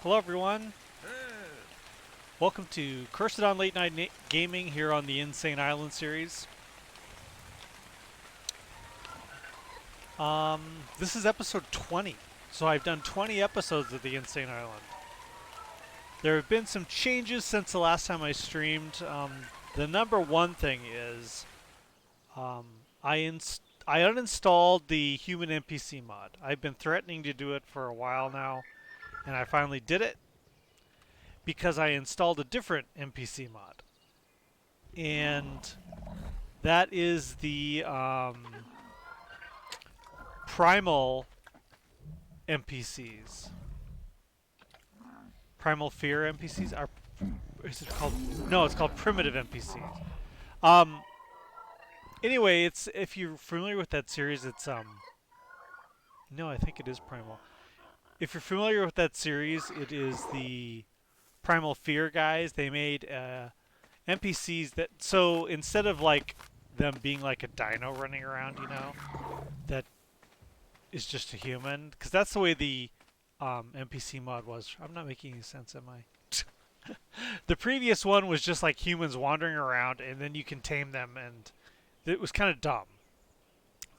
Hello, everyone. Welcome to Cursed on Late Night Gaming here on the Insane Island series. This is episode 20, so I've done 20 episodes of the Insane Island. There have been some changes since the last time I streamed. The number one thing is um, I uninstalled the human NPC mod. I've been threatening to do it for a while now, and I finally did it because I installed a different NPC mod. And that is the primal NPCs. Primal fear NPCs are. Is it called? No, it's called primitive NPCs. Um. Anyway, it's if you're familiar with that series, it's. No, I think it is primal. If you're familiar with that series, it is the primal fear guys. They made NPCs that so instead of like them being like a dino running around, that is just a human, because that's the way the NPC mod was. I'm not making any sense, am I? The previous one was just like humans wandering around, and then you can tame them, and it was kind of dumb.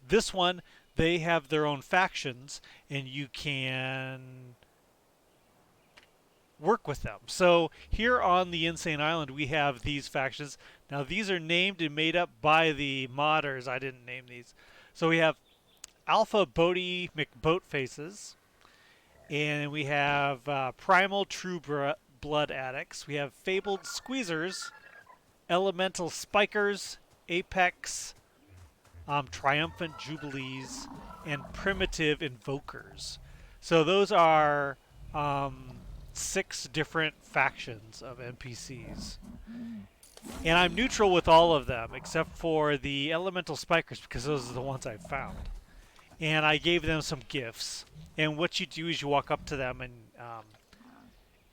This one, they have their own factions, and you can work with them. So here on the Insane Island, we have these factions. Now these are named and made up by the modders. I didn't name these. So we have Alpha Bodie McBoatfaces, and we have Primal True Blood Addicts. We have Fabled Squeezers, Elemental Spikers, Apex, Triumphant Jubilees, and Primitive Invokers. So those are 6 different factions of NPCs. And I'm neutral with all of them, except for the Elemental Spikers, because those are the ones I've found. And I gave them some gifts. And what you do is you walk up to them, and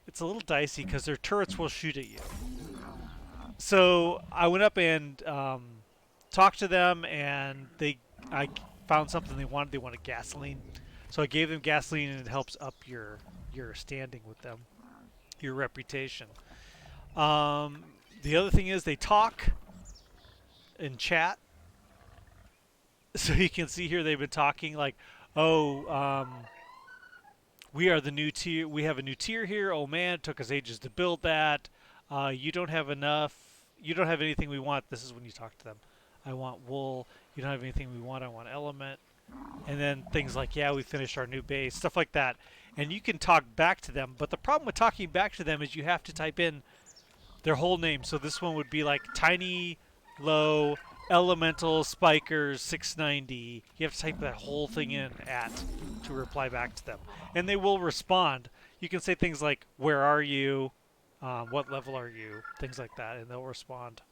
it's a little dicey because their turrets will shoot at you. So I went up and talked to them, and I found something they wanted. They wanted gasoline. So I gave them gasoline, and it helps up your standing with them, your reputation. The other thing is they talk in chat. So you can see here they've been talking like, oh, we are the new tier. We have a new tier here. Oh man, it took us ages to build that. You don't have enough. You don't have anything we want. This is when you talk to them. I want wool. You don't have anything we want. I want element. And then things like, yeah, we finished our new base, stuff like that. And you can talk back to them. But the problem with talking back to them is you have to type in their whole name. So this one would be like Tiny Low Elemental Spikers 690. You have to type that whole thing in to reply back to them. And they will respond. You can say things like, where are you? What level are you? Things like that, and they'll respond.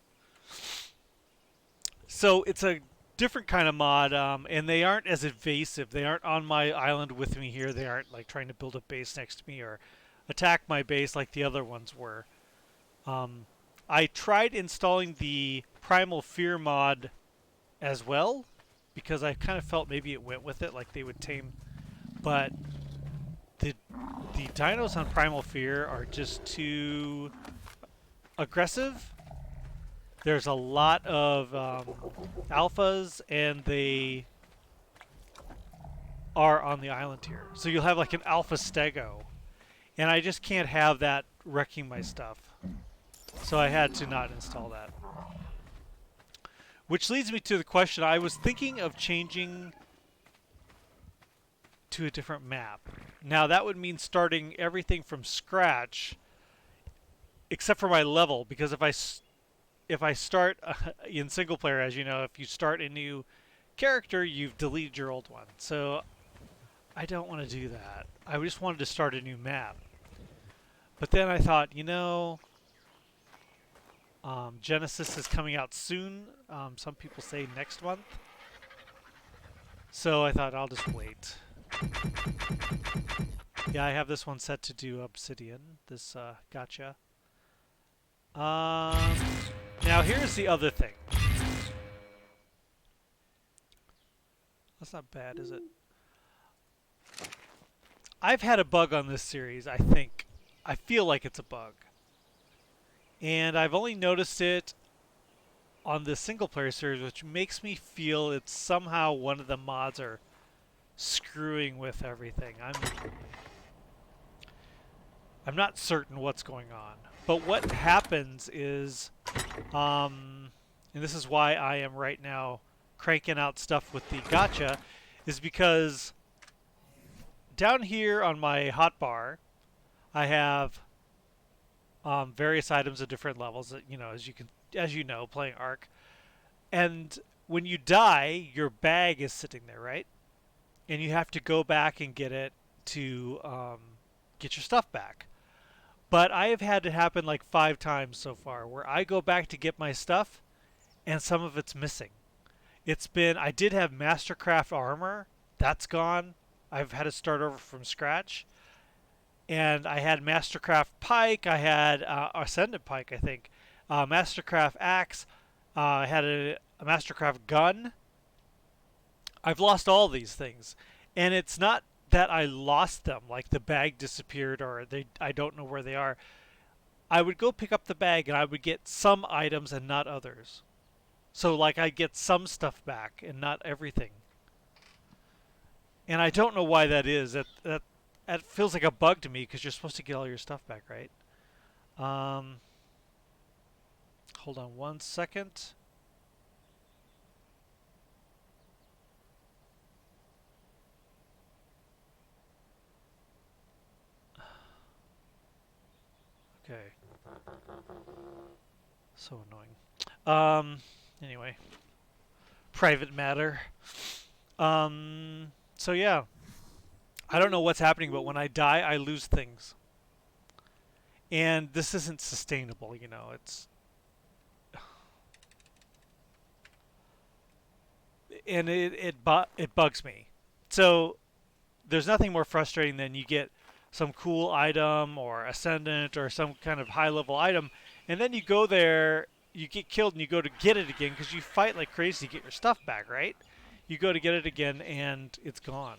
So it's a different kind of mod, and they aren't as invasive. They aren't on my island with me here. They aren't like trying to build a base next to me or attack my base like the other ones were. I tried installing the Primal Fear mod as well, because I kind of felt maybe it went with it, like they would tame. But the dinos on Primal Fear are just too aggressive. There's a lot of alphas, and they are on the island here. So you'll have like an alpha stego, and I just can't have that wrecking my stuff. So I had to not install that. Which leads me to the question, I was thinking of changing to a different map. Now that would mean starting everything from scratch, except for my level, because if I start in single player, as you know, if you start a new character, you've deleted your old one. So I don't want to do that. I just wanted to start a new map. But then I thought, Genesis is coming out soon. Some people say next month. So I thought I'll just wait. Yeah, I have this one set to do Obsidian. This gotcha. Now here's the other thing. That's not bad, is it? I've had a bug on this series, I think. I feel like it's a bug. And I've only noticed it on the single player series, which makes me feel it's somehow one of the mods are screwing with everything. I'm not certain what's going on. But what happens is, and this is why I am right now cranking out stuff with the gacha, is because down here on my hotbar, I have various items at different levels. That, as you know, playing ARK, and when you die, your bag is sitting there, right? And you have to go back and get it to get your stuff back. But I have had it happen like 5 times so far, where I go back to get my stuff, and some of it's missing. I did have Mastercraft armor, that's gone. I've had to start over from scratch. And I had Mastercraft Pike. I had Ascendant Pike, I think. Mastercraft Axe. I had a Mastercraft Gun. I've lost all these things, and it's not that I lost them, like the bag disappeared or I don't know where they are. I would go pick up the bag and I would get some items and not others. So like I'd get some stuff back and not everything. And I don't know why that is. That feels like a bug to me because you're supposed to get all your stuff back, right? Um, Hold on 1 second. Okay. So annoying. Anyway, private matter. So yeah, I don't know what's happening, but when I die, I lose things, and this isn't sustainable. It bugs me. So there's nothing more frustrating than you get some cool item or ascendant or some kind of high level item, and then you go there, you get killed, and you go to get it again because you fight like crazy to get your stuff back, right? You go to get it again, and it's gone.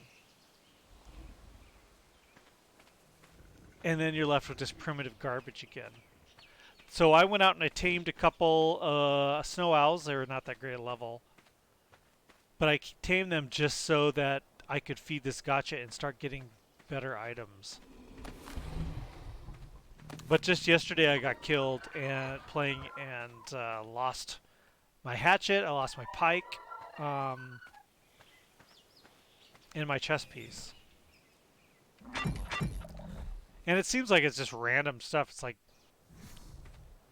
And then you're left with this primitive garbage again. So I went out and I tamed a couple snow owls. They were not that great a level, but I tamed them just so that I could feed this gacha and start getting better items. But just yesterday I got killed and playing and lost my hatchet. I lost my pike and my chest piece. And it seems like it's just random stuff. It's like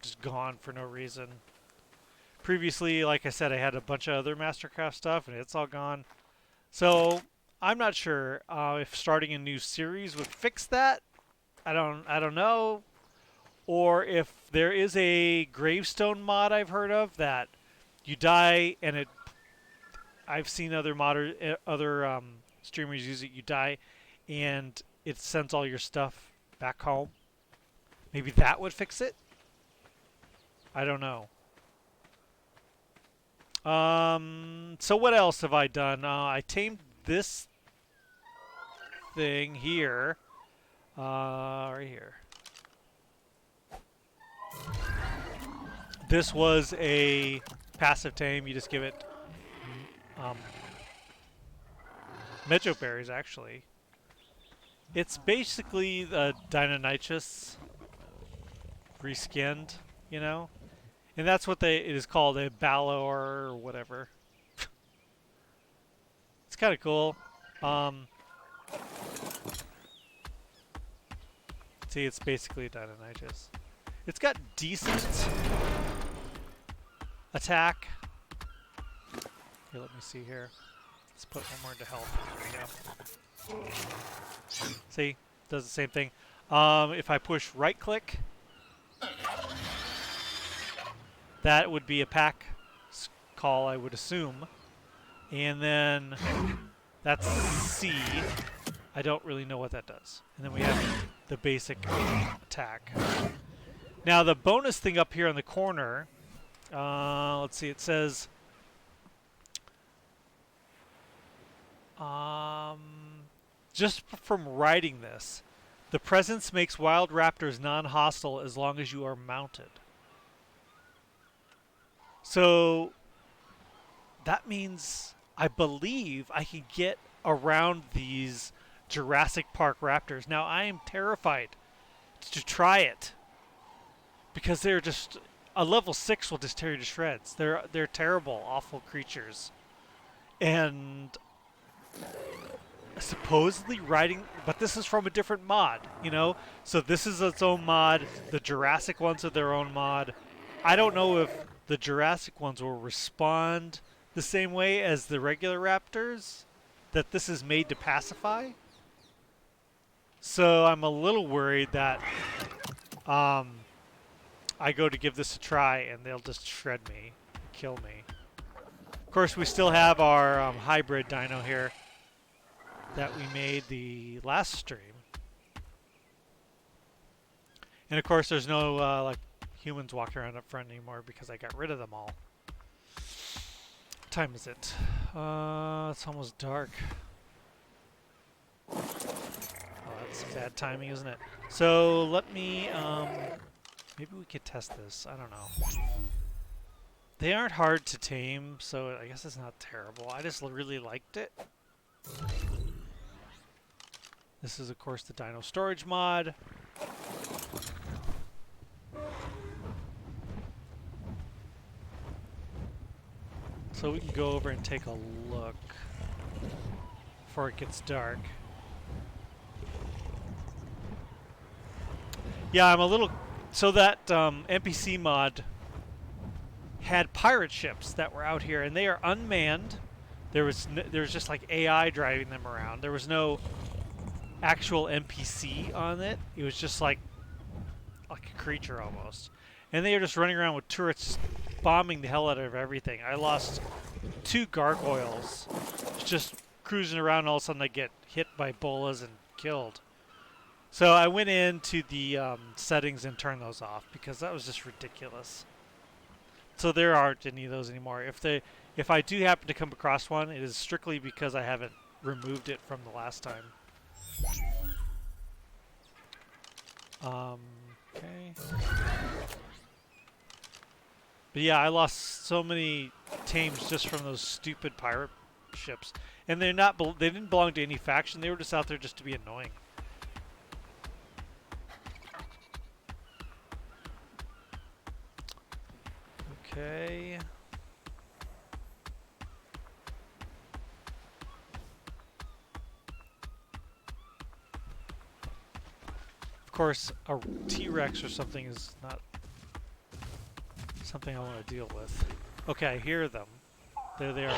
just gone for no reason. Previously, like I said, I had a bunch of other Mastercraft stuff, and it's all gone. So I'm not sure if starting a new series would fix that. I don't know. Or if there is a gravestone mod I've heard of that you die and it. I've seen other streamers use it. You die, and it sends all your stuff back home. Maybe that would fix it. I don't know. So what else have I done? I tamed this thing here. Right here. This was a passive tame. You just give it Mejo berries, actually. It's basically the Deinonychus reskinned, you know? And that's what it is called, a Balor or whatever. It's kind of cool. See, it's basically Deinonychus. It's got decent attack. Here, let me see here. Let's put one more into health. There we go. See? Does the same thing. If I push right click, that would be a pack call, I would assume. And then that's C. I don't really know what that does. And then we have the basic attack. Now the bonus thing up here in the corner, let's see, it says just from writing this, The presence makes wild raptors non-hostile as long as you are mounted. So that means I believe I can get around these Jurassic Park raptors. Now I am terrified to try it because they're just a level 6 will just tear you to shreds. They're terrible, awful creatures. And supposedly riding, but this is from a different mod, you know? So this is its own mod. The Jurassic ones are their own mod. I don't know if the Jurassic ones will respond the same way as the regular raptors that this is made to pacify. So I'm a little worried that I go to give this a try and they'll just shred me, kill me. Of course, we still have our hybrid dino here that we made the last stream. And of course, there's no like humans walking around up front anymore because I got rid of them all. What time is it? It's almost dark. Oh, that's bad timing, isn't it? So let me, maybe we could test this. I don't know. They aren't hard to tame, so I guess it's not terrible. I just really liked it. This is, of course, the Dino Storage mod. So we can go over and take a look before it gets dark. Yeah, I'm a little... So that NPC mod had pirate ships that were out here, and they are unmanned. There was just like AI driving them around. There was no actual NPC on it. It was just like a creature almost. And they were just running around with turrets bombing the hell out of everything. I lost 2 gargoyles just cruising around, and all of a sudden I get hit by bolas and killed. So I went into the settings and turned those off because that was just ridiculous. So there aren't any of those anymore. If I do happen to come across one, it is strictly because I haven't removed it from the last time. Okay. But yeah, I lost so many tames just from those stupid pirate ships, and they didn't belong to any faction. They were just out there just to be annoying. Okay. Of course, a T-Rex or something is not something I want to deal with. Okay, I hear them. There they are.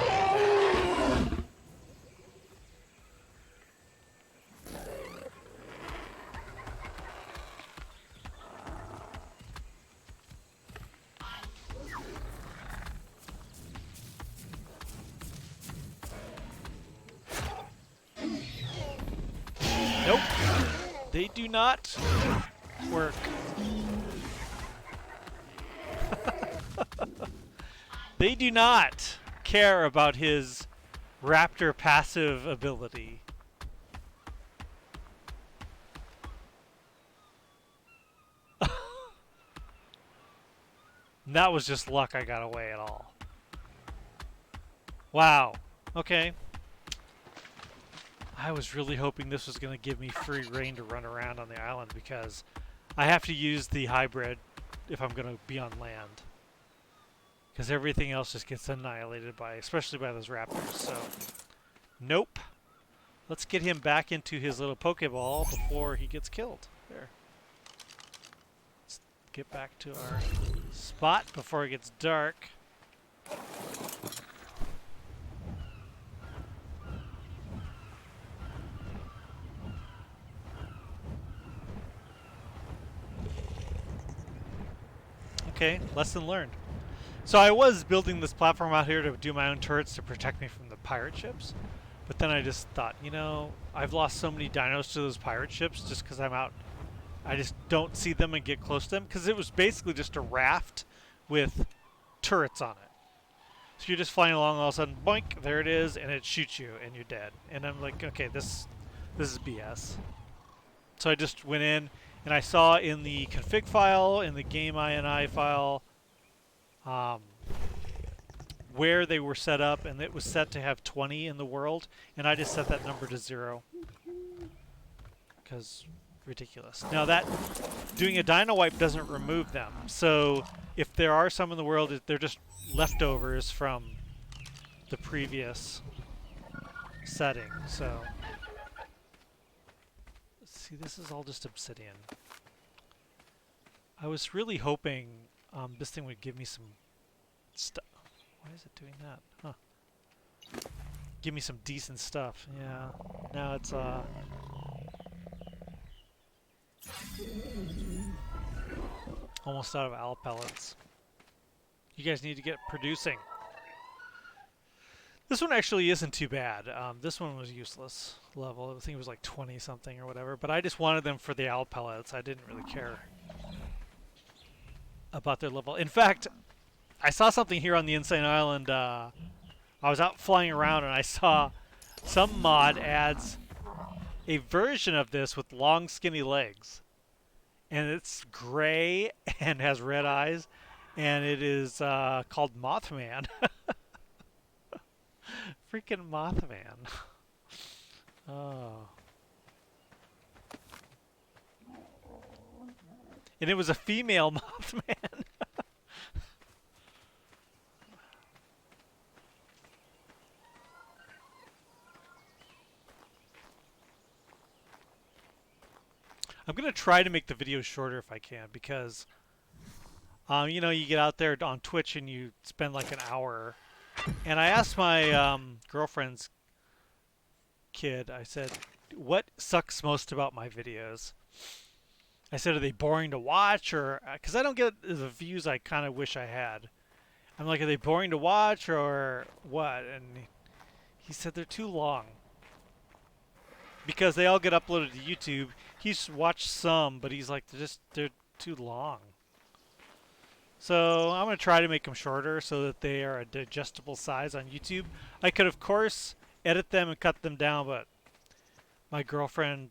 Nope. They do not work. They do not care about his raptor passive ability. And that was just luck I got away at all. Wow. Okay. I was really hoping this was going to give me free reign to run around on the island because I have to use the hybrid if I'm going to be on land. Because everything else just gets annihilated by, especially by those raptors. So, nope. Let's get him back into his little Pokeball before he gets killed. There. Let's get back to our spot before it gets dark. Okay, lesson learned. So I was building this platform out here to do my own turrets to protect me from the pirate ships. But then I just thought, you know, I've lost so many dinos to those pirate ships just because I'm out. I just don't see them and get close to them because it was basically just a raft with turrets on it. So you're just flying along, all of a sudden, boink, there it is, and it shoots you, and you're dead. And I'm like, okay, this is BS. So I just went in and I saw in the config file, in the game ini file, um, where they were set up, and it was set to have 20 in the world, and I just set that number to 0 because ridiculous. Now that doing a dino wipe doesn't remove them, so if there are some in the world, they're just leftovers from the previous setting. So see, this is all just obsidian. I was really hoping this thing would give me some stuff. Why is it doing that? Huh. Give me some decent stuff. Yeah. Now it's almost out of owl pellets. You guys need to get producing. This one actually isn't too bad. This one was useless level. I think it was like 20 something or whatever. But I just wanted them for the owl pellets. I didn't really care about their level. In fact, I saw something here on the Insane Island. I was out flying around and I saw some mod adds a version of this with long skinny legs. And it's gray and has red eyes. And it is called Mothman. Freaking Mothman. Oh. And it was a female Mothman. I'm going to try to make the videos shorter if I can because, you know, you get out there on Twitch and you spend like an hour. And I asked my girlfriend's kid, I said, what sucks most about my videos? I said, are they boring to watch? Or because I don't get the views I kind of wish I had. I'm like, are they boring to watch or what? And he said they're too long. Because they all get uploaded to YouTube. He's watched some, but he's like, they're too long. So I'm going to try to make them shorter so that they are a digestible size on YouTube. I could, of course, edit them and cut them down, but my girlfriend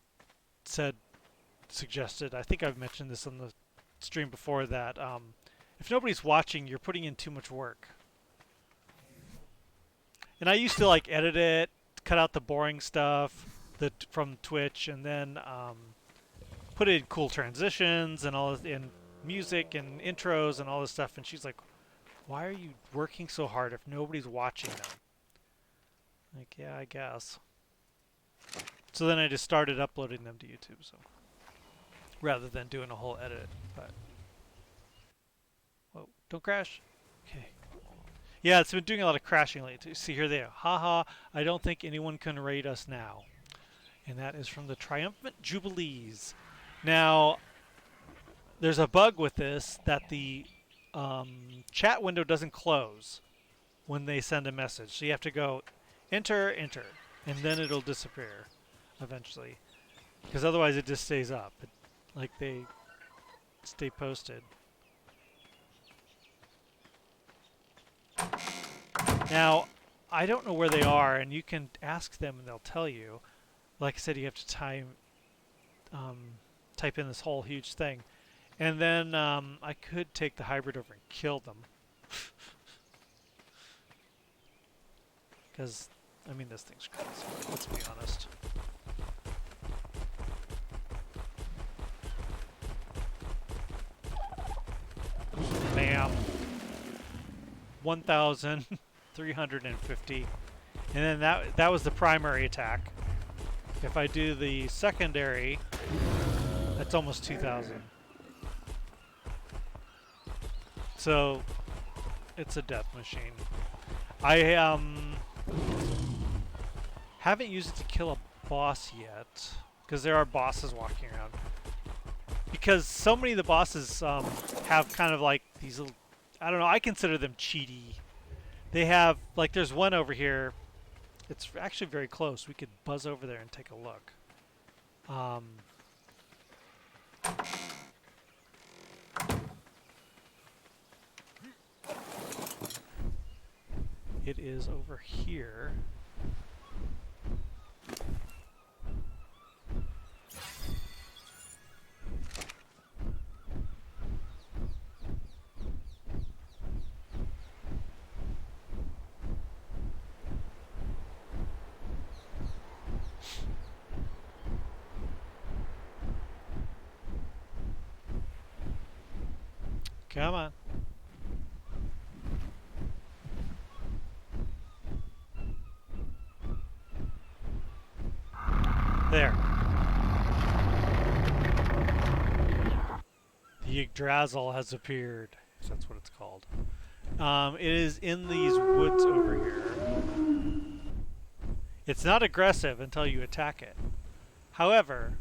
suggested, I think I've mentioned this on the stream before, that if nobody's watching, you're putting in too much work. And I used to like edit it, cut out the boring stuff from Twitch, and then put in cool transitions and all this, and music and intros and all this stuff. And she's like, why are you working so hard if nobody's watching them? Like, yeah, I guess. So then I just started uploading them to YouTube, so rather than doing a whole edit. But whoa, don't crash. Okay. Yeah, it's been doing a lot of crashing lately. See, here they are. Haha, I don't think anyone can raid us now. And that is from the Triumphant Jubilees. Now, there's a bug with this that the chat window doesn't close when they send a message. So you have to go enter, enter, and then it'll disappear eventually. Because otherwise it just stays up. Like they stay posted. Now, I don't know where they are, and you can ask them and they'll tell you. Like I said, you have to type in this whole huge thing. And then I could take the hybrid over and kill them. Because, I mean, this thing's crazy. Let's be honest. Bam. 1,350. And then that was the primary attack. If I do the secondary, that's almost 2,000. So, it's a death machine. I haven't used it to kill a boss yet, because there are bosses walking around. Because so many of the bosses have kind of like these little, I don't know, I consider them cheaty. They have, like there's one over here, it's actually very close. We could buzz over there and take a look. It is over here. Come on. There. The Yggdrasil has appeared. That's what it's called. It is in these woods over here. It's not aggressive until you attack it. However,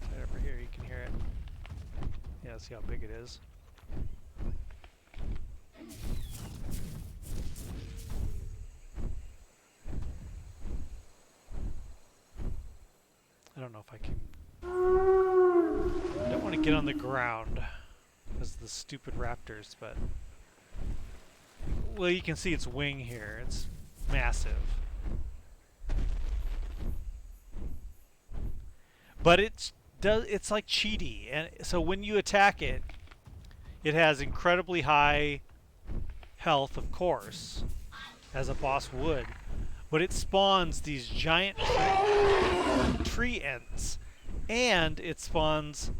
right over here, you can hear it. Yeah, see how big it is. I don't know if I can. I don't want to get on the ground because of the stupid raptors, but well, you can see its wing here. It's massive. But it's like cheaty, and so when you attack it, it has incredibly high health, of course, as a boss would. But it spawns these giant tree ents, and it spawns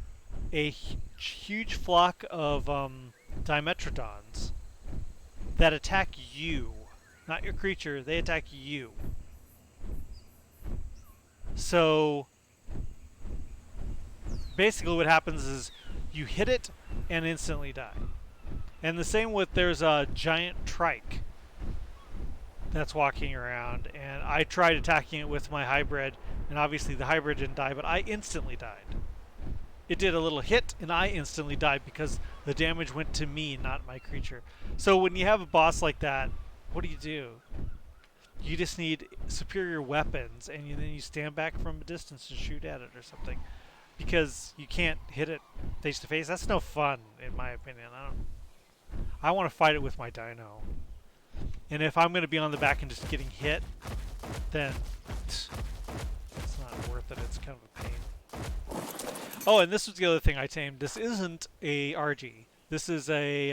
a huge flock of dimetrodons that attack you, not your creature. They attack you. So basically what happens is you hit it and instantly die. And the same with, there's a giant trike that's walking around, and I tried attacking it with my hybrid, and obviously the hybrid didn't die, but I instantly died. It did a little hit, and I instantly died because the damage went to me, not my creature. So when you have a boss like that, what do? You just need superior weapons, and then you stand back from a distance and shoot at it or something, because you can't hit it face to face. That's no fun, in my opinion. I want to fight it with my dino. And if I'm going to be on the back and just getting hit, then it's not worth it. It's kind of a pain. Oh, and this was the other thing I tamed. This isn't a RG. This is a,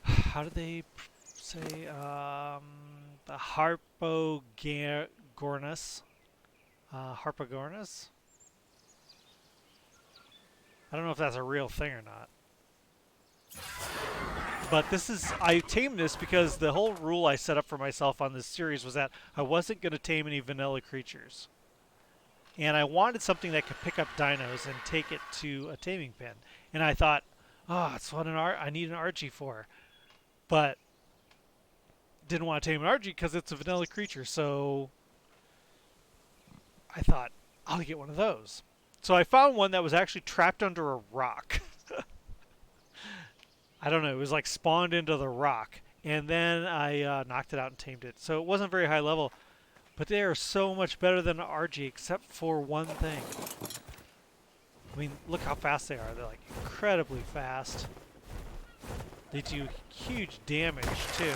how do they say, the Harpogornis. Harpogornis? I don't know if that's a real thing or not. But this is, I tamed this because the whole rule I set up for myself on this series was that I wasn't going to tame any vanilla creatures. And I wanted something that could pick up dinos and take it to a taming pen. And I thought, oh, that's what I need an Archie for. But didn't want to tame an Archie because it's a vanilla creature. So I thought, I'll get one of those. So I found one that was actually trapped under a rock. I don't know, it was like spawned into the rock. And then I knocked it out and tamed it. So it wasn't very high level, but they are so much better than an RG except for one thing. I mean, look how fast they are. They're like incredibly fast. They do huge damage too.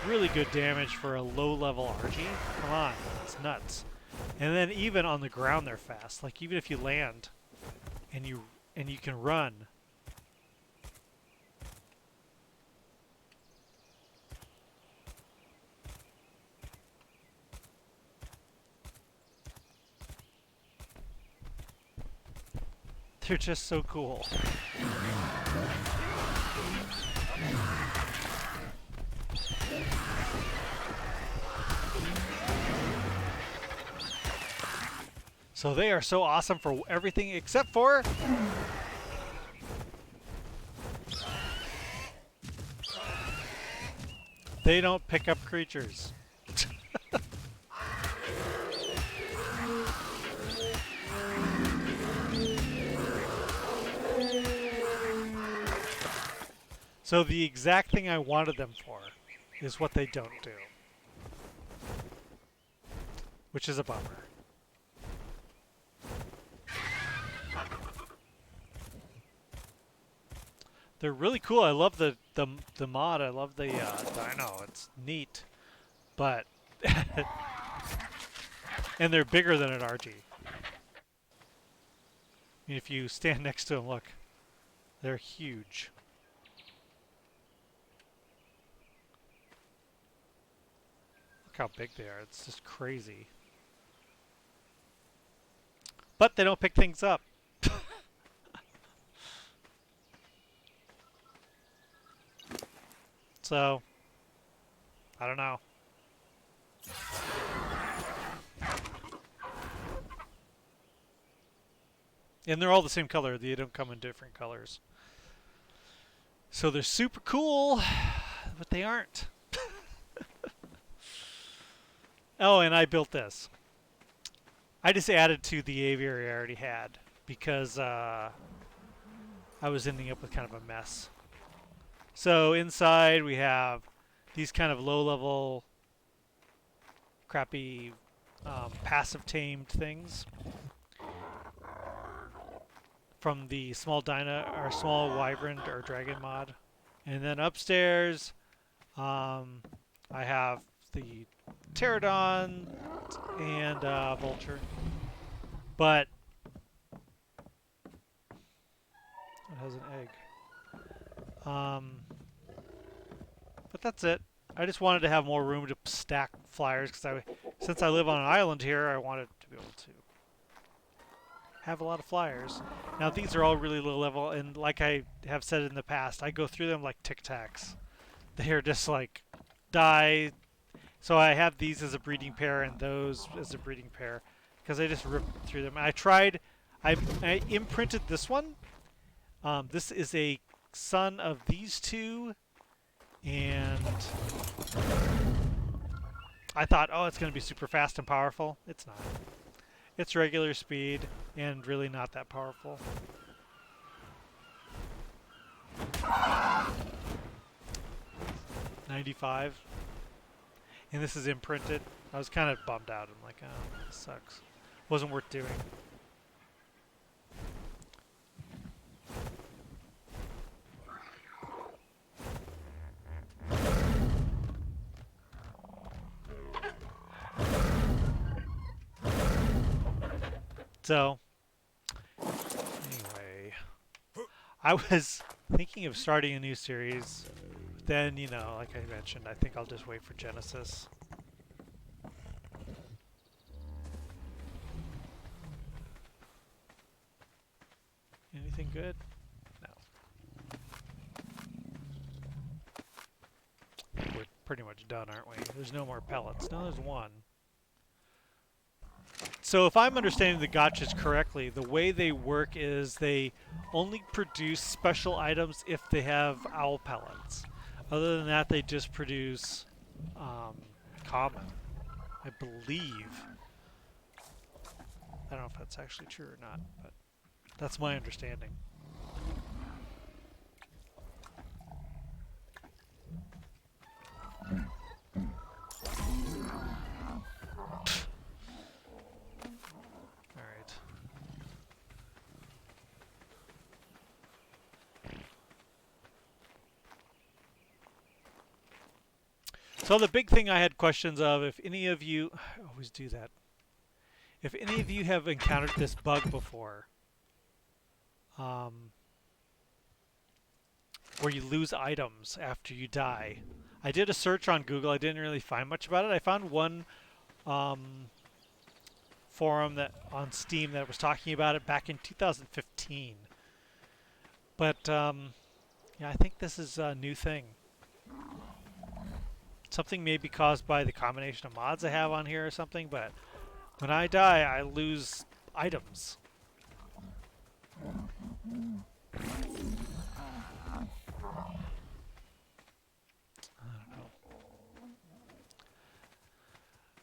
Really good damage for a low-level RG. Come on, it's nuts. And then even on the ground they're fast. Like even if you land and you can run. They're just so cool. So they are so awesome for everything except for they don't pick up creatures. So the exact thing I wanted them for is what they don't do, which is a bummer. They're really cool. I love the mod. I love the dino. It's neat, but and they're bigger than an RG. I mean, if you stand next to them, look, they're huge. how big they are. It's just crazy. But they don't pick things up. So, I don't know. And they're all the same color. They don't come in different colors. So they're super cool, but they aren't. Oh, and I built this. I just added to the aviary I already had because I was ending up with kind of a mess. So inside we have these kind of low-level, crappy, passive tamed things from the small small wyvern or dragon mod. And then upstairs, I have the pterodon and vulture. But it has an egg. But that's it. I just wanted to have more room to stack flyers because since I live on an island here, I wanted to be able to have a lot of flyers. Now these are all really low level, and like I have said in the past, I go through them like Tic Tacs. They are just like die. So I have these as a breeding pair and those as a breeding pair because I just rip through them. I imprinted this one. This is a son of these two, and I thought, oh, it's going to be super fast and powerful. It's not. It's regular speed and really not that powerful. $95. And this is imprinted. I was kind of bummed out. I'm like, oh, this sucks. Wasn't worth doing. So, anyway, I was thinking of starting a new series. Then, you know, like I mentioned, I think I'll just wait for Genesis. Anything good? No. We're pretty much done, aren't we? There's no more pellets. No, there's one. So if I'm understanding the gotchas correctly, the way they work is they only produce special items if they have owl pellets. Other than that, they just produce common, I believe. I don't know if that's actually true or not, but that's my understanding. So the big thing I had questions of, if any of you, I always do that. If any of you have encountered this bug before, where you lose items after you die. I did a search on Google. I didn't really find much about it. I found one forum that on Steam that was talking about it back in 2015. But yeah, I think this is a new thing. Something may be caused by the combination of mods I have on here or something, but when I die, I lose items. I don't know.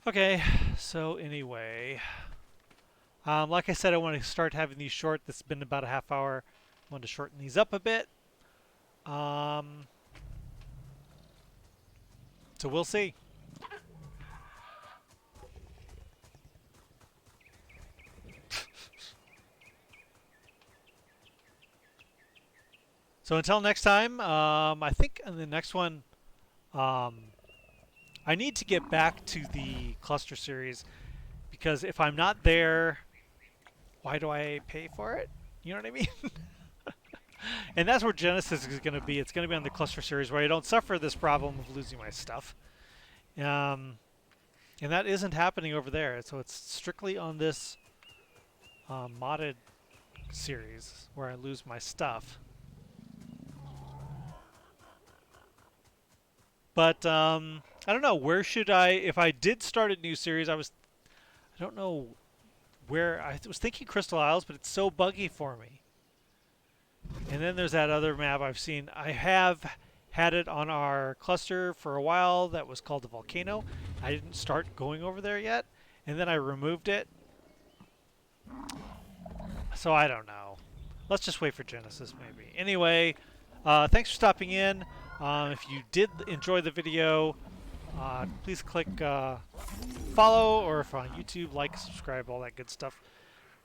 Okay, so anyway, like I said, I want to start having these short. This has been about a half hour. I want to shorten these up a bit. So we'll see. So until next time, I think in the next one, I need to get back to the cluster series because if I'm not there, why do I pay for it? You know what I mean? And that's where Genesis is going to be. It's going to be on the cluster series where I don't suffer this problem of losing my stuff. And that isn't happening over there, so it's strictly on this modded series where I lose my stuff. But I don't know, where should I, if I did start a new series, I don't know where, I was thinking Crystal Isles, but it's so buggy for me. And then there's that other map I've seen. I have had it on our cluster for a while that was called the Volcano. I didn't start going over there yet, and then I removed it. So I don't know. Let's just wait for Genesis maybe. Anyway, thanks for stopping in. If you did enjoy the video, please click follow, or if on YouTube, like, subscribe, all that good stuff.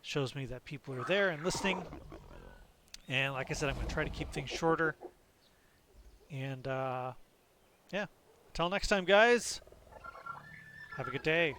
Shows me that people are there and listening. And like I said, I'm going to try to keep things shorter. And yeah, until next time, guys, have a good day.